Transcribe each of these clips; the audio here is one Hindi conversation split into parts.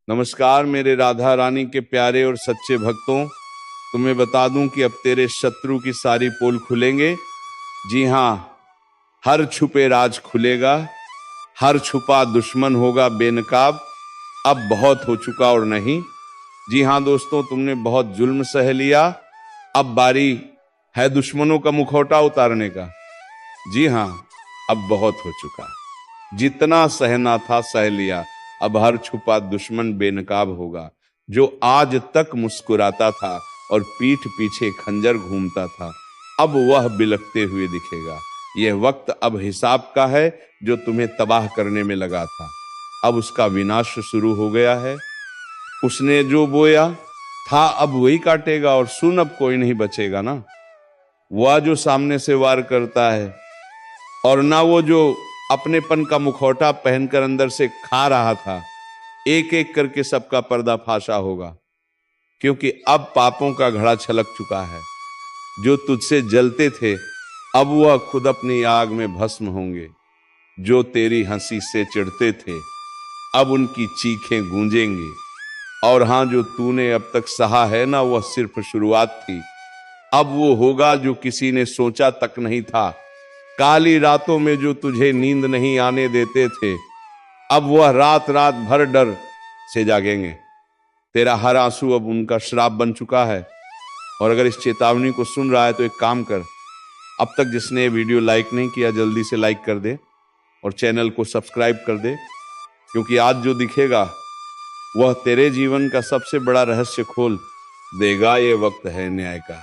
नमस्कार मेरे राधा रानी के प्यारे और सच्चे भक्तों, तुम्हें बता दूं कि अब तेरे शत्रु की सारी पोल खुलेंगे। जी हाँ, हर छुपे राज खुलेगा, हर छुपा दुश्मन होगा बेनकाब। अब बहुत हो चुका और नहीं। जी हाँ दोस्तों, तुमने बहुत जुल्म सह लिया, अब बारी है दुश्मनों का मुखौटा उतारने का। जी हाँ, अब बहुत हो चुका, जितना सहना था सह लिया। अब हर छुपा दुश्मन बेनकाब होगा। जो आज तक मुस्कुराता था और पीठ पीछे खंजर घूमता था, अब वह बिलखते हुए दिखेगा। यह वक्त अब हिसाब का है, जो तुम्हें तबाह करने में लगा था, अब उसका विनाश शुरू हो गया है। उसने जो बोया था अब वही काटेगा, और सुन अब कोई नहीं बचेगा ना। वह जो सामने से वार करता है, और ना वो जो अपनेपन का मुखौटा पहनकर अंदर से खा रहा था, एक एक करके सबका पर्दाफाशा होगा। क्योंकि अब पापों का घड़ा छलक चुका है। जो तुझसे जलते थे, अब वह खुद अपनी आग में भस्म होंगे। जो तेरी हंसी से चिढ़ते थे, अब उनकी चीखें गूंजेंगी। और हां, जो तूने अब तक सहा है ना, वह सिर्फ शुरुआत थी। अब वो होगा जो किसी ने सोचा तक नहीं था। काली रातों में जो तुझे नींद नहीं आने देते थे, अब वह रात रात भर डर से जागेंगे। तेरा हर आंसू अब उनका श्राप बन चुका है। और अगर इस चेतावनी को सुन रहा है तो एक काम कर, अब तक जिसने ये वीडियो लाइक नहीं किया, जल्दी से लाइक कर दे और चैनल को सब्सक्राइब कर दे। क्योंकि आज जो दिखेगा वह तेरे जीवन का सबसे बड़ा रहस्य खोल देगा। ये वक्त है न्याय का।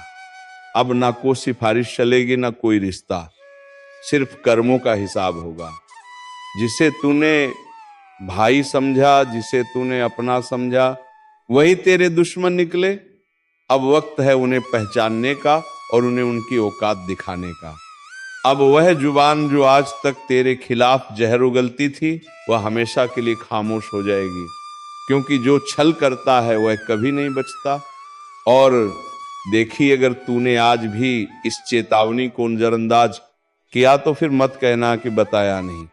अब ना कोई सिफारिश चलेगी, ना कोई रिश्ता, सिर्फ कर्मों का हिसाब होगा। जिसे तूने भाई समझा, जिसे तूने अपना समझा, वही तेरे दुश्मन निकले। अब वक्त है उन्हें पहचानने का और उन्हें उनकी औकात दिखाने का। अब वह जुबान जो आज तक तेरे खिलाफ जहर उगलती थी, वह हमेशा के लिए खामोश हो जाएगी। क्योंकि जो छल करता है वह कभी नहीं बचता। और देखी, अगर तूने आज भी इस चेतावनी को नजरअंदाज किया तो फिर मत कहना कि बताया नहीं।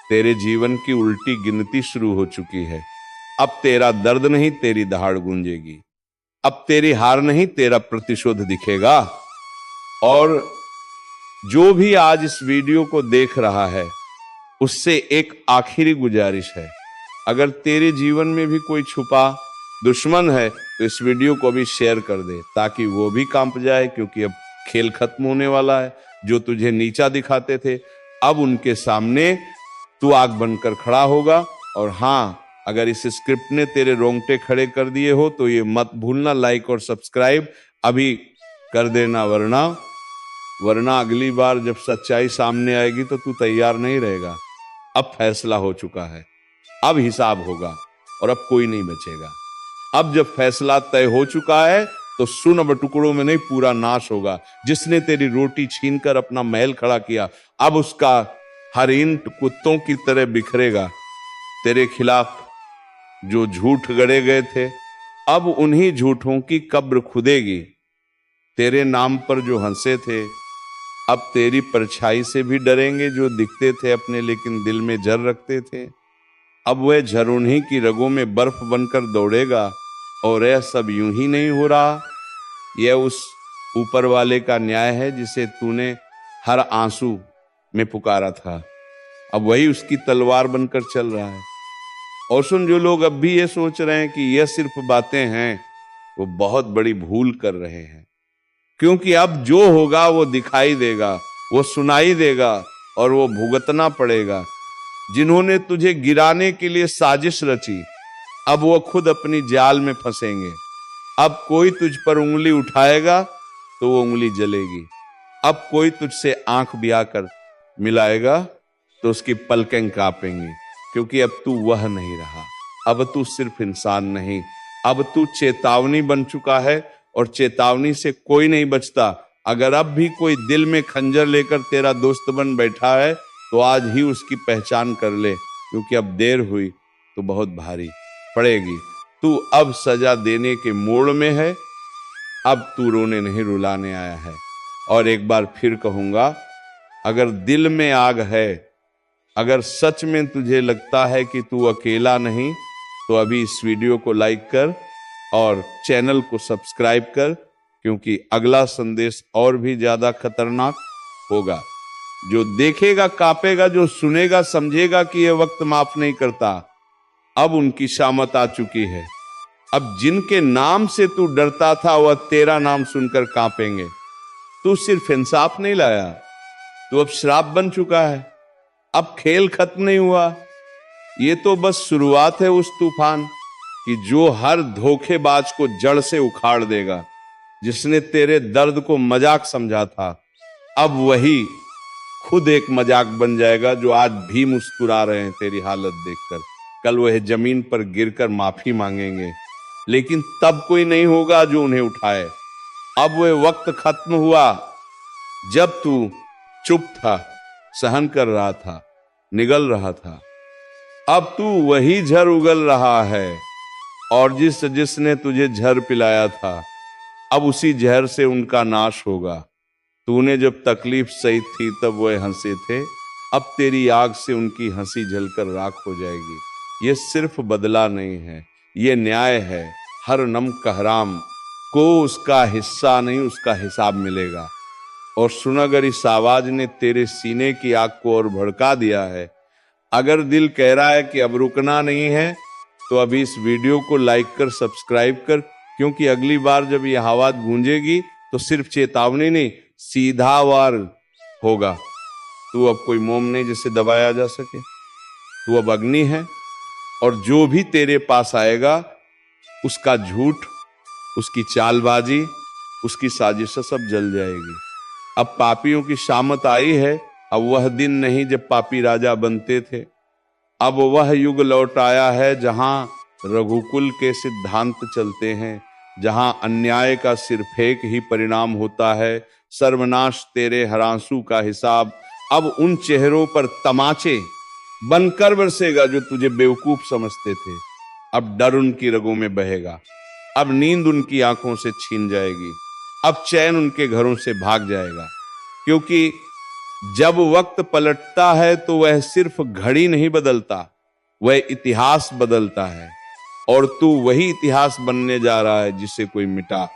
तेरे जीवन की उल्टी गिनती शुरू हो चुकी है। अब तेरा दर्द नहीं, तेरी दहाड़ गूंजेगी। अब तेरी हार नहीं, तेरा प्रतिशोध दिखेगा। और जो भी आज इस वीडियो को देख रहा है, उससे एक आखिरी गुजारिश है। अगर तेरे जीवन में भी कोई छुपा दुश्मन है तो इस वीडियो को भी शेयर कर दे, ताकि वो भी कांप जाए। क्योंकि अब खेल खत्म होने वाला है। जो तुझे नीचा दिखाते थे, अब उनके सामने तू आग बनकर खड़ा होगा। और हाँ, अगर इस स्क्रिप्ट ने तेरे रोंगटे खड़े कर दिए हो तो ये मत भूलना, लाइक और सब्सक्राइब अभी कर देना। वरना अगली बार जब सच्चाई सामने आएगी तो तू तैयार नहीं रहेगा। अब फैसला हो चुका है, अब हिसाब होगा और अब कोई नहीं बचेगा। अब जब फैसला तय हो चुका है तो सुन, अब टुकड़ों में नहीं, पूरा नाश होगा। जिसने तेरी रोटी छीनकर अपना महल खड़ा किया, अब उसका हर ईंट कुत्तों की तरह बिखरेगा। तेरे खिलाफ जो झूठ गढ़े गए थे, अब उन्हीं झूठों की कब्र खुदेगी। तेरे नाम पर जो हंसे थे, अब तेरी परछाई से भी डरेंगे। जो दिखते थे अपने लेकिन दिल में जर रखते थे, अब वह झर उन्हीं की रगों में बर्फ बनकर दौड़ेगा। और यह सब यूं ही नहीं हो रहा, यह उस ऊपर वाले का न्याय है जिसे तूने हर आंसू में पुकारा था। अब वही उसकी तलवार बनकर चल रहा है। और सुन, जो लोग अब भी ये सोच रहे हैं कि यह सिर्फ बातें हैं, वो बहुत बड़ी भूल कर रहे हैं। क्योंकि अब जो होगा वो दिखाई देगा, वो सुनाई देगा और वो भुगतना पड़ेगा। जिन्होंने तुझे गिराने के लिए साजिश रची, अब वो खुद अपनी जाल में फंसेंगे। अब कोई तुझ पर उंगली उठाएगा तो वो उंगली जलेगी। अब कोई तुझसे आंख भी आकर मिलाएगा तो उसकी पलकें कांपेंगी। क्योंकि अब तू वह नहीं रहा, अब तू सिर्फ इंसान नहीं, अब तू चेतावनी बन चुका है। और चेतावनी से कोई नहीं बचता। अगर अब भी कोई दिल में खंजर लेकर तेरा दोस्त बन बैठा है तो आज ही उसकी पहचान कर ले। क्योंकि अब देर हुई तो बहुत भारी पड़ेगी। तू अब सजा देने के मोड़ में है, अब तू रोने नहीं रुलाने आया है। और एक बार फिर कहूंगा, अगर दिल में आग है, अगर सच में तुझे लगता है कि तू अकेला नहीं, तो अभी इस वीडियो को लाइक कर और चैनल को सब्सक्राइब कर, क्योंकि अगला संदेश और भी ज्यादा खतरनाक होगा। जो देखेगा कांपेगा, जो सुनेगा समझेगा कि यह वक्त माफ नहीं करता। अब उनकी शामत आ चुकी है। अब जिनके नाम से तू डरता था वह तेरा नाम सुनकर कांपेंगे। तू सिर्फ इंसाफ नहीं लाया, तू अब श्राप बन चुका है। अब खेल खत्म नहीं हुआ, ये तो बस शुरुआत है उस तूफान कि जो हर धोखेबाज को जड़ से उखाड़ देगा। जिसने तेरे दर्द को मजाक समझा था, अब वही खुद एक मजाक बन जाएगा। जो आज भी मुस्कुरा रहे हैं तेरी हालत देखकर, कल वह जमीन पर गिरकर माफी मांगेंगे, लेकिन तब कोई नहीं होगा जो उन्हें उठाए। अब वह वक्त खत्म हुआ जब तू चुप था, सहन कर रहा था, निगल रहा था। अब तू वही झर उगल रहा है, और जिसने तुझे झर पिलाया था, अब उसी जहर से उनका नाश होगा। तूने जब तकलीफ सही थी तब वह हंसे थे, अब तेरी आग से उनकी हंसी जलकर राख हो जाएगी। ये सिर्फ बदला नहीं है, ये न्याय है। हर नम कहराम को उसका हिस्सा नहीं, उसका हिसाब मिलेगा। और सुन, अगर इस आवाज ने तेरे सीने की आग को और भड़का दिया है, अगर दिल कह रहा है कि अब रुकना नहीं है, तो अभी इस वीडियो को लाइक कर, सब्सक्राइब कर, क्योंकि अगली बार जब यह आवाज गूंजेगी तो सिर्फ चेतावनी नहीं, सीधा वार होगा। तू अब कोई मोम नहीं जिसे दबाया जा सके, तू अब अग्नि है। और जो भी तेरे पास आएगा उसका झूठ, उसकी चालबाजी, उसकी साजिश सब जल जाएगी। अब पापियों की शामत आई है। अब वह दिन नहीं जब पापी राजा बनते थे, अब वह युग लौट आया है जहां रघुकुल के सिद्धांत चलते हैं, जहां अन्याय का सिर्फ एक ही परिणाम होता है, सर्वनाश तेरे हरांसू का हिसाब। अब उन चेहरों पर तमाचे बनकर बरसेगा जो तुझे बेवकूफ समझते थे। अब डर उनकी रगों में बहेगा, अब नींद उनकी आंखों से छीन जाएगी, अब चैन उनके घरों से भाग जाएगा। क्योंकि जब वक्त पलटता है तो वह सिर्फ घड़ी नहीं बदलता, वह इतिहास बदलता है। और तू वही इतिहास बनने जा रहा है जिसे कोई मिटा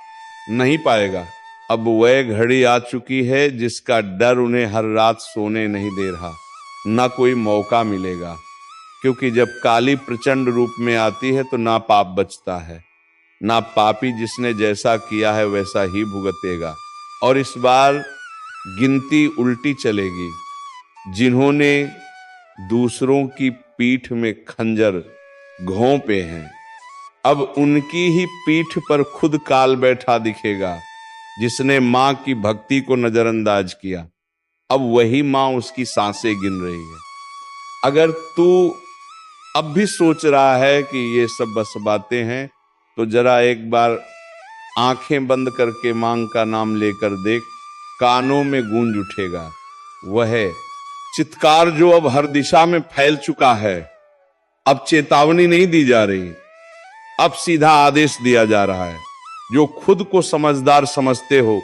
नहीं पाएगा। अब वह घड़ी आ चुकी है जिसका डर उन्हें हर रात सोने नहीं दे रहा, ना कोई मौका मिलेगा। क्योंकि जब काली प्रचंड रूप में आती है तो ना पाप बचता है, ना पापी जिसने जैसा किया है वैसा ही भुगतेगा। और इस बार गिनती उल्टी चलेगी। जिन्होंने दूसरों की पीठ में खंजर घोंपे हैं, अब उनकी ही पीठ पर खुद काल बैठा दिखेगा। जिसने मां की भक्ति को नजरअंदाज किया, अब वही मां उसकी सांसें गिन रही है। अगर तू अब भी सोच रहा है कि ये सब बस बातें हैं, तो जरा एक बार आंखें बंद करके मां का नाम लेकर देख, कानों में गूंज उठेगा वह चित्कार जो अब हर दिशा में फैल चुका है। अब चेतावनी नहीं दी जा रही, अब सीधा आदेश दिया जा रहा है। जो खुद को समझदार समझते हो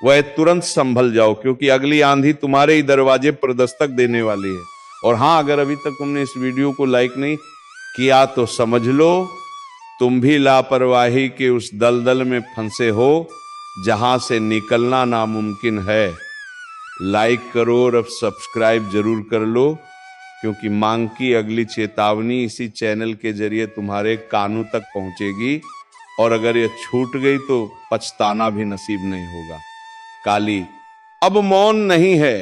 वह तुरंत संभल जाओ, क्योंकि अगली आंधी तुम्हारे ही दरवाजे पर दस्तक देने वाली है। और हां, अगर अभी तक तुमने इस वीडियो को लाइक नहीं किया तो समझ लो तुम भी लापरवाही के उस दलदल में फंसे हो जहां से निकलना नामुमकिन है। लाइक करो और अब सब्सक्राइब जरूर कर लो, क्योंकि मांग की अगली चेतावनी इसी चैनल के जरिए तुम्हारे कानों तक पहुंचेगी। और अगर ये छूट गई तो पछताना भी नसीब नहीं होगा। काली अब मौन नहीं है,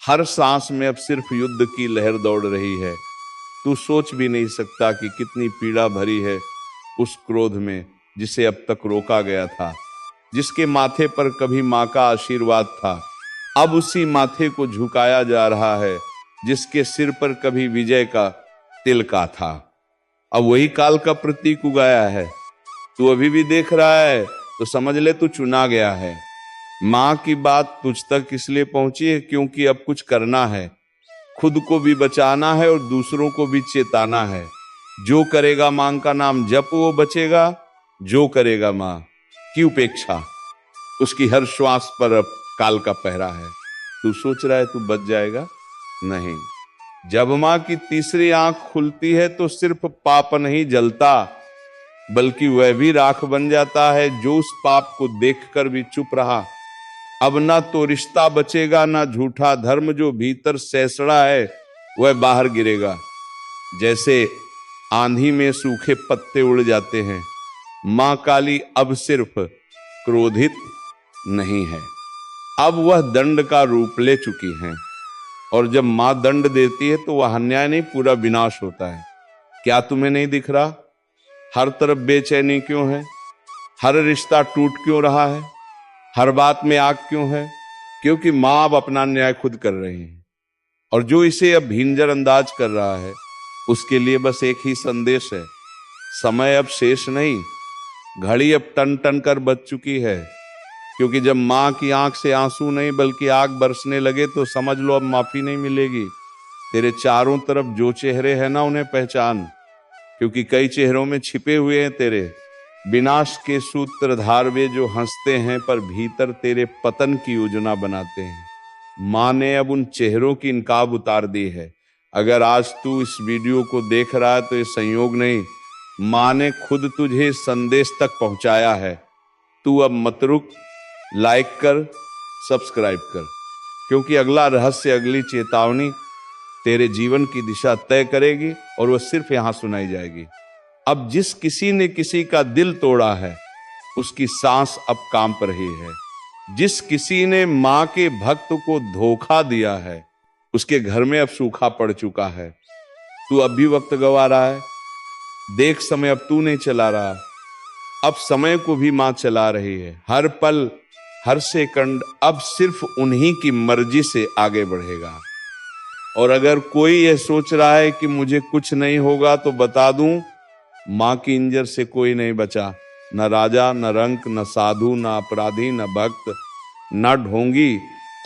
हर सांस में अब सिर्फ युद्ध की लहर दौड़ रही है। तू सोच भी नहीं सकता कि कितनी पीड़ा भरी है उस क्रोध में जिसे अब तक रोका गया था। जिसके माथे पर कभी मां का आशीर्वाद था, अब उसी माथे को झुकाया जा रहा है। जिसके सिर पर कभी विजय का तिलका था, अब वही काल का प्रतीक उगाया है। तू अभी भी देख रहा है तो समझ ले तू चुना गया है। मां की बात तुझ तक इसलिए पहुंची है क्योंकि अब कुछ करना है, खुद को भी बचाना है और दूसरों को भी चेताना है। जो करेगा मां का नाम जप वो बचेगा, जो करेगा मां की उपेक्षा उसकी हर श्वास पर अब काल का पहरा है। तू सोच रहा है तू बच जाएगा? नहीं, जब माँ की तीसरी आंख खुलती है तो सिर्फ पाप नहीं जलता, बल्कि वह भी राख बन जाता है जो उस पाप को देखकर भी चुप रहा। अब ना तो रिश्ता बचेगा, ना झूठा धर्म, जो भीतर सैसड़ा है वह बाहर गिरेगा। जैसे आंधी में सूखे पत्ते उड़ जाते हैं, मां काली अब सिर्फ क्रोधित नहीं है, अब वह दंड का रूप ले चुकी हैं। और जब मां दंड देती है तो वह अन्याय नहीं, पूरा विनाश होता है। क्या तुम्हें नहीं दिख रहा? हर तरफ बेचैनी क्यों है? हर रिश्ता टूट क्यों रहा है? हर बात में आग क्यों है? क्योंकि मां अब अपना न्याय खुद कर रही है। और जो इसे अब भींजर अंदाज कर रहा है, उसके लिए बस एक ही संदेश है, समय अब शेष नहीं, घड़ी अब टन टन कर बज चुकी है। क्योंकि जब मां की आंख से आंसू नहीं बल्कि आग बरसने लगे तो समझ लो अब माफी नहीं मिलेगी। तेरे चारों तरफ जो चेहरे हैं ना, उन्हें पहचान, क्योंकि कई चेहरों में छिपे हुए हैं तेरे विनाश के सूत्रधार, वे जो हंसते हैं पर भीतर तेरे पतन की योजना बनाते हैं। मां ने अब उन चेहरों की इनकाब उतार दी है। अगर आज तू इस वीडियो को देख रहा है तो ये संयोग नहीं, मां ने खुद तुझे इस संदेश तक पहुंचाया है। तू अब मत रुक, लाइक कर, सब्सक्राइब कर, क्योंकि अगला रहस्य, अगली चेतावनी तेरे जीवन की दिशा तय करेगी और वह सिर्फ यहां सुनाई जाएगी। अब जिस किसी ने किसी का दिल तोड़ा है, उसकी सांस अब कांप रही है। जिस किसी ने मां के भक्त को धोखा दिया है, उसके घर में अब सूखा पड़ चुका है। तू अब भी वक्त गवा रहा है, देख समय अब तू नहीं चला रहा, अब समय को भी मां चला रही है। हर पल, हर सेकंड अब सिर्फ उन्हीं की मर्जी से आगे बढ़ेगा। और अगर कोई यह सोच रहा है कि मुझे कुछ नहीं होगा, तो बता दूं, मां की इंजर से कोई नहीं बचा, न राजा, न रंक, न साधु, न अपराधी, न भक्त, न ढोंगी।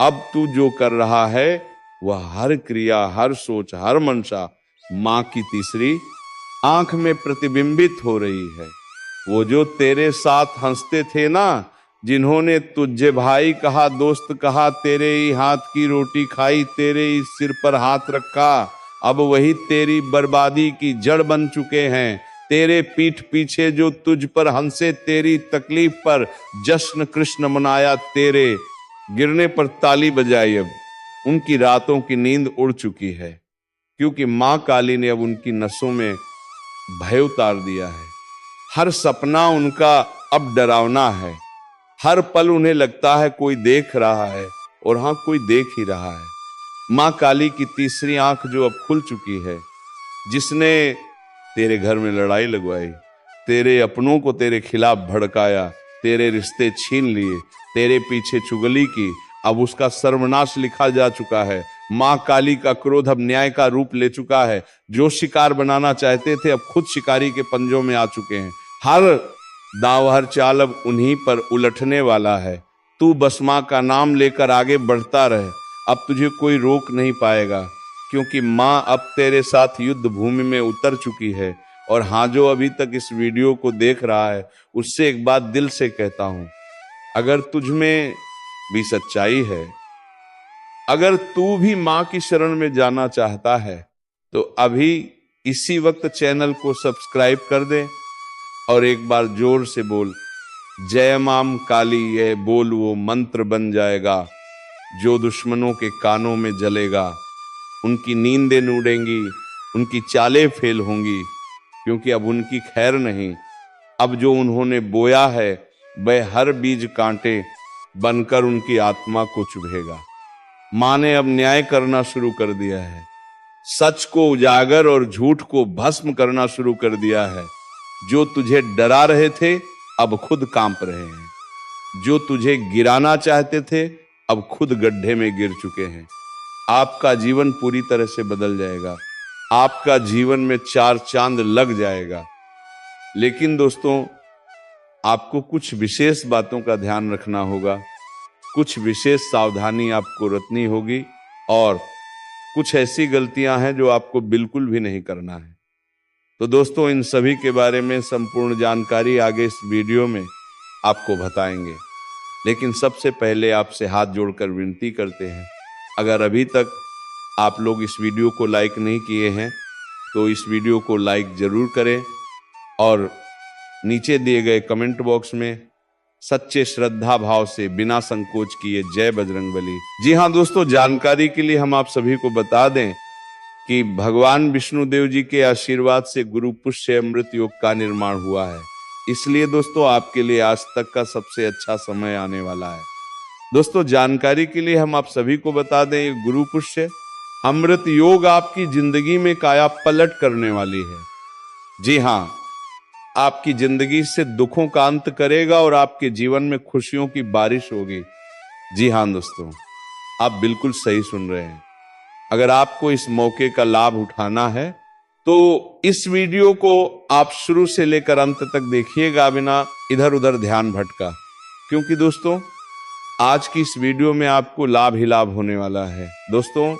अब तू जो कर रहा है वह हर क्रिया, हर सोच, हर मंशा मां की तीसरी आंख में प्रतिबिंबित हो रही है। वो जो तेरे साथ हंसते थे ना, जिन्होंने तुझे भाई कहा, दोस्त कहा, तेरे ही हाथ की रोटी खाई, तेरे ही सिर पर हाथ रखा, अब वही तेरी बर्बादी की जड़ बन चुके हैं। तेरे पीठ पीछे जो तुझ पर हंसे, तेरी तकलीफ पर जश्न कृष्ण मनाया, तेरे गिरने पर ताली बजाई, अब उनकी रातों की नींद उड़ चुकी है। क्योंकि मां काली ने अब उनकी नसों में भय उतार दिया है। हर सपना उनका अब डरावना है। हर पल उन्हें लगता है कोई देख रहा है, और हां, कोई देख ही रहा है। मां काली की तीसरी आंख जो अब खुल चुकी है, जिसने तेरे घर में लड़ाई लगवाई, तेरे अपनों को तेरे खिलाफ भड़काया, तेरे रिश्ते छीन लिए, तेरे पीछे चुगली की, अब उसका सर्वनाश लिखा जा चुका है। मां काली का क्रोध अब न्याय का रूप ले चुका है। जो शिकार बनाना चाहते थे, अब खुद शिकारी के पंजों में आ चुके हैं। हर दांव, हर चाल अब उन्हीं पर उलटने वाला है। तू बस मां का नाम लेकर आगे बढ़ता रहे, अब तुझे कोई रोक नहीं पाएगा, क्योंकि मां अब तेरे साथ युद्ध भूमि में उतर चुकी है। और हां, जो अभी तक इस वीडियो को देख रहा है, उससे एक बात दिल से कहता हूं, अगर तुझ में भी सच्चाई है, अगर तू भी मां की शरण में जाना चाहता है, तो अभी इसी वक्त चैनल को सब्सक्राइब कर दे और एक बार जोर से बोल, जय मां काली। ये बोल वो मंत्र बन जाएगा जो दुश्मनों के कानों में जलेगा। उनकी नींदें उड़ेंगी, उनकी चालें फेल होंगी, क्योंकि अब उनकी खैर नहीं। अब जो उन्होंने बोया है, वह हर बीज कांटे बनकर उनकी आत्मा को चुभेगा। मां ने अब न्याय करना शुरू कर दिया है, सच को उजागर और झूठ को भस्म करना शुरू कर दिया है। जो तुझे डरा रहे थे, अब खुद कांप रहे हैं। जो तुझे गिराना चाहते थे, अब खुद गड्ढे में गिर चुके हैं। आपका जीवन पूरी तरह से बदल जाएगा, आपका जीवन में चार चांद लग जाएगा। लेकिन दोस्तों, आपको कुछ विशेष बातों का ध्यान रखना होगा, कुछ विशेष सावधानी आपको रखनी होगी, और कुछ ऐसी गलतियां हैं जो आपको बिल्कुल भी नहीं करना है। तो दोस्तों, इन सभी के बारे में संपूर्ण जानकारी आगे इस वीडियो में आपको बताएंगे। लेकिन सबसे पहले आपसे हाथ जोड़कर विनती करते हैं, अगर अभी तक आप लोग इस वीडियो को लाइक नहीं किए हैं तो इस वीडियो को लाइक जरूर करें और नीचे दिए गए कमेंट बॉक्स में सच्चे श्रद्धा भाव से बिना संकोच किए जय बजरंगबली। जी हाँ दोस्तों, जानकारी के लिए हम आप सभी को बता दें कि भगवान विष्णुदेव जी के आशीर्वाद से गुरु पुष्य अमृत योग का निर्माण हुआ है। इसलिए दोस्तों आपके लिए आज तक का सबसे अच्छा समय आने वाला है। दोस्तों जानकारी के लिए हम आप सभी को बता दें, ये गुरु पुष्य अमृत योग आपकी जिंदगी में काया पलट करने वाली है। जी हाँ, आपकी जिंदगी से दुखों का अंत करेगा और आपके जीवन में खुशियों की बारिश होगी। जी हाँ दोस्तों, आप बिल्कुल सही सुन रहे हैं। अगर आपको इस मौके का लाभ उठाना है तो इस वीडियो को आप शुरू से लेकर अंत तक देखिएगा, बिना इधर उधर ध्यान भटका, क्योंकि दोस्तों आज की इस वीडियो में आपको लाभ ही लाभ होने वाला है। दोस्तों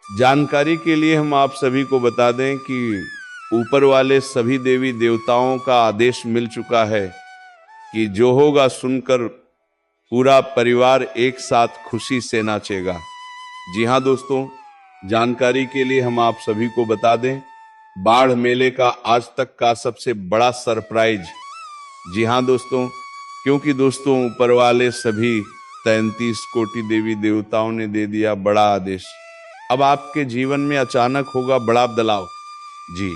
जानकारी के लिए हम आप सभी को बता दें कि ऊपर वाले सभी देवी देवताओं का आदेश मिल चुका है कि जो होगा सुनकर पूरा परिवार एक साथ खुशी से नाचेगा। जी हाँ दोस्तों, जानकारी के लिए हम आप सभी को बता दें, बाढ़ मेले का आज तक का सबसे बड़ा सरप्राइज। जी हाँ दोस्तों, क्योंकि दोस्तों ऊपर वाले सभी 33 कोटि देवी देवताओं ने दे दिया बड़ा आदेश। अब आपके जीवन में अचानक होगा बड़ा बदलाव। जी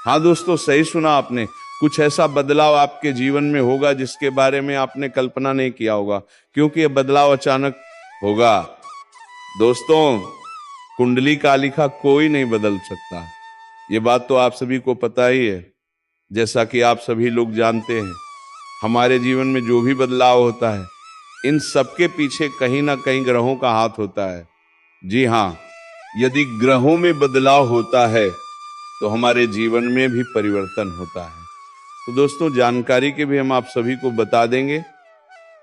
हाँ दोस्तों, सही सुना आपने, कुछ ऐसा बदलाव आपके जीवन में होगा जिसके बारे में आपने कल्पना नहीं किया होगा, क्योंकि यह बदलाव अचानक होगा। दोस्तों कुंडली का लिखा कोई नहीं बदल सकता, ये बात तो आप सभी को पता ही है। जैसा कि आप सभी लोग जानते हैं, हमारे जीवन में जो भी बदलाव होता है इन सबके पीछे कहीं ना कहीं ग्रहों का हाथ होता है। जी हाँ, यदि ग्रहों में बदलाव होता है तो हमारे जीवन में भी परिवर्तन होता है। तो दोस्तों जानकारी के भी हम आप सभी को बता देंगे,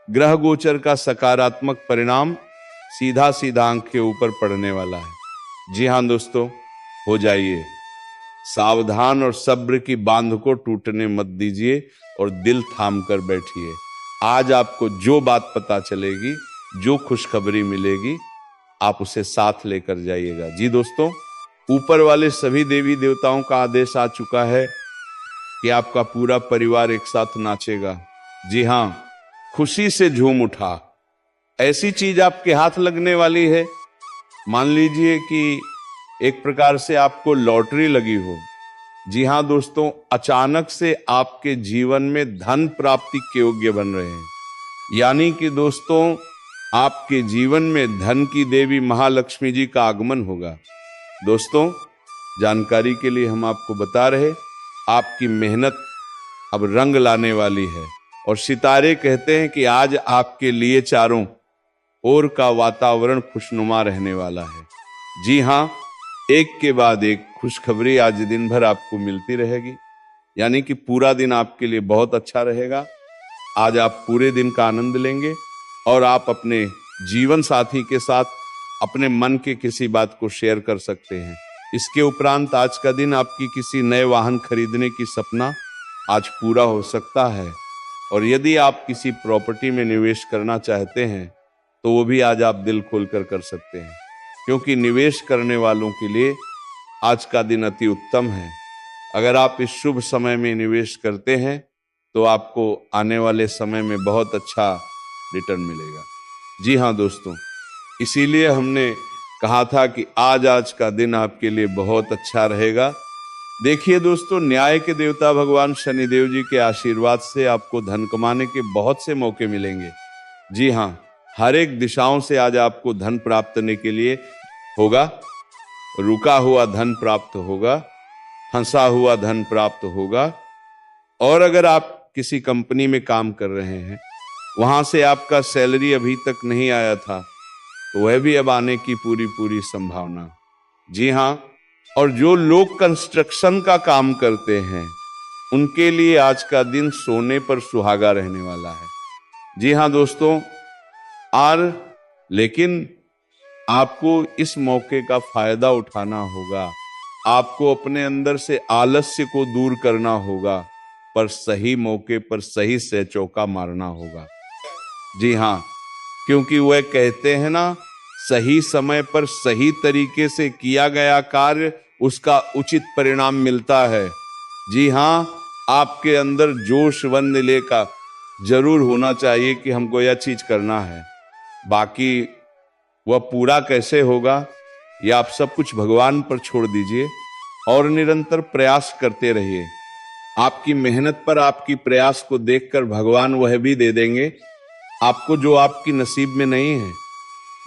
ग्रह गोचर का सकारात्मक परिणाम सीधा सीधा आंख के ऊपर पड़ने वाला है। जी हाँ दोस्तों, हो जाइए सावधान और सब्र की बांध को टूटने मत दीजिए और दिल थाम कर बैठिए। आज आपको जो बात पता चलेगी, जो खुशखबरी मिलेगी, आप उसे साथ लेकर जाइएगा। जी दोस्तों, ऊपर वाले सभी देवी देवताओं का आदेश आ चुका है कि आपका पूरा परिवार एक साथ नाचेगा। जी हाँ, खुशी से झूम उठा। ऐसी चीज आपके हाथ लगने वाली है, मान लीजिए कि एक प्रकार से आपको लॉटरी लगी हो। जी हाँ दोस्तों, अचानक से आपके जीवन में धन प्राप्ति के योग्य बन रहे हैं। यानी कि दोस्तों आपके जीवन में धन की देवी महालक्ष्मी जी का आगमन होगा। दोस्तों जानकारी के लिए हम आपको बता रहे, आपकी मेहनत अब रंग लाने वाली है और सितारे कहते हैं कि आज आपके लिए चारों ओर का वातावरण खुशनुमा रहने वाला है। जी हाँ, एक के बाद एक खुशखबरी आज दिन भर आपको मिलती रहेगी, यानी कि पूरा दिन आपके लिए बहुत अच्छा रहेगा। आज आप पूरे दिन का आनंद लेंगे और आप अपने जीवन साथी के साथ अपने मन के किसी बात को शेयर कर सकते हैं। इसके उपरांत आज का दिन आपकी किसी नए वाहन खरीदने की सपना आज पूरा हो सकता है। और यदि आप किसी प्रॉपर्टी में निवेश करना चाहते हैं तो वो भी आज आप दिल खोलकर कर सकते हैं, क्योंकि निवेश करने वालों के लिए आज का दिन अति उत्तम है। अगर आप इस शुभ समय में निवेश करते हैं तो आपको आने वाले समय में बहुत अच्छा रिटर्न मिलेगा। जी हाँ दोस्तों, इसीलिए हमने कहा था कि आज का दिन आपके लिए बहुत अच्छा रहेगा। देखिए दोस्तों, न्याय के देवता भगवान शनिदेव जी के आशीर्वाद से आपको धन कमाने के बहुत से मौके मिलेंगे। जी हाँ, हर एक दिशाओं से आज आपको धन प्राप्त करने के लिए होगा। रुका हुआ धन प्राप्त होगा, फंसा हुआ धन प्राप्त होगा। और अगर आप किसी कंपनी में काम कर रहे हैं, वहां से आपका सैलरी अभी तक नहीं आया था, तो वह भी अब आने की पूरी संभावना। जी हाँ, और जो लोग कंस्ट्रक्शन का काम करते हैं उनके लिए आज का दिन सोने पर सुहागा रहने वाला है। जी हाँ दोस्तों, लेकिन आपको इस मौके का फायदा उठाना होगा। आपको अपने अंदर से आलस्य को दूर करना होगा, पर सही मौके पर सही से चौका मारना होगा। जी हाँ, क्योंकि वह कहते हैं ना, सही समय पर सही तरीके से किया गया कार्य उसका उचित परिणाम मिलता है। जी हाँ, आपके अंदर जोश व निलेका जरूर होना चाहिए कि हमको यह चीज करना है। बाकी वह पूरा कैसे होगा, यह आप सब कुछ भगवान पर छोड़ दीजिए और निरंतर प्रयास करते रहिए। आपकी मेहनत पर, आपकी प्रयास को देखकर भगवान वह भी दे देंगे आपको जो आपकी नसीब में नहीं है।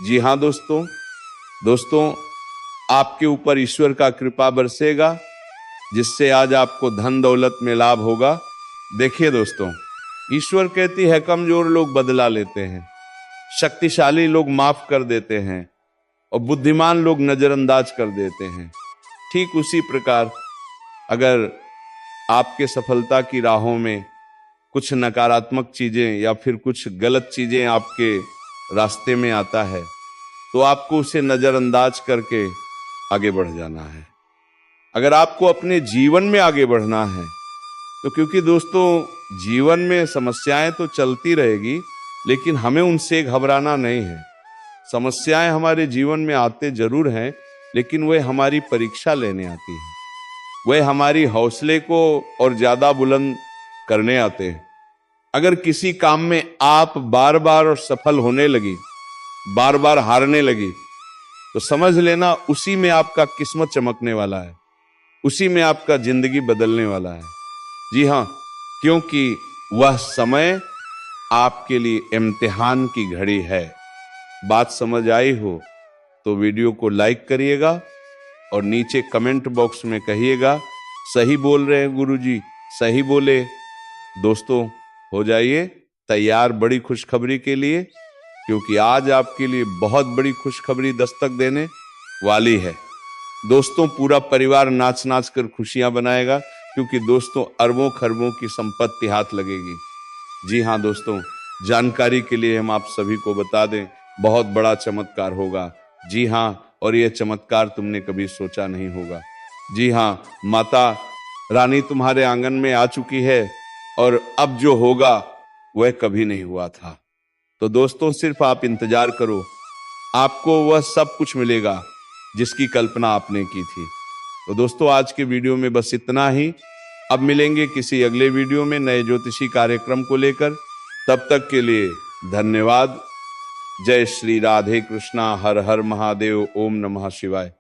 जी हाँ दोस्तों, आपके ऊपर ईश्वर का कृपा बरसेगा, जिससे आज आपको धन दौलत में लाभ होगा। देखिए दोस्तों, ईश्वर कहती है कमजोर लोग बदला लेते हैं, शक्तिशाली लोग माफ कर देते हैं और बुद्धिमान लोग नजरअंदाज कर देते हैं। ठीक उसी प्रकार अगर आपके सफलता की राहों में कुछ नकारात्मक चीजें या फिर कुछ गलत चीजें आपके रास्ते में आता है, तो आपको उसे नजरअंदाज करके आगे बढ़ जाना है। अगर आपको अपने जीवन में आगे बढ़ना है, तो क्योंकि दोस्तों जीवन में समस्याएं तो चलती रहेगी, लेकिन हमें उनसे घबराना नहीं है। समस्याएं हमारे जीवन में आते जरूर हैं, लेकिन वे हमारी परीक्षा लेने आती हैं। वे हमारी हौसले को और ज्यादा बुलंद करने आते हैं। अगर किसी काम में आप बार बार और सफल होने लगी, बार बार हारने लगी, तो समझ लेना उसी में आपका किस्मत चमकने वाला है, उसी में आपका जिंदगी बदलने वाला है। जी हाँ, क्योंकि वह समय आपके लिए इम्तिहान की घड़ी है। बात समझ आई हो तो वीडियो को लाइक करिएगा और नीचे कमेंट बॉक्स में कहिएगा सही बोल रहे हैं गुरुजी, सही बोले। दोस्तों, हो जाइए तैयार बड़ी खुशखबरी के लिए, क्योंकि आज आपके लिए बहुत बड़ी खुशखबरी दस्तक देने वाली है। दोस्तों, पूरा परिवार नाच नाच कर खुशियां बनाएगा, क्योंकि दोस्तों अरबों खरबों की संपत्ति हाथ लगेगी। जी हाँ दोस्तों, जानकारी के लिए हम आप सभी को बता दें, बहुत बड़ा चमत्कार होगा। जी हाँ, और यह चमत्कार तुमने कभी सोचा नहीं होगा। जी हाँ, माता रानी तुम्हारे आंगन में आ चुकी है और अब जो होगा वह कभी नहीं हुआ था। तो दोस्तों, सिर्फ आप इंतजार करो, आपको वह सब कुछ मिलेगा जिसकी कल्पना आपने की थी। तो दोस्तों, आज के वीडियो में बस इतना ही। अब मिलेंगे किसी अगले वीडियो में नए ज्योतिषी कार्यक्रम को लेकर। तब तक के लिए धन्यवाद। जय श्री राधे कृष्णा। हर हर महादेव। ओम नमः शिवाय।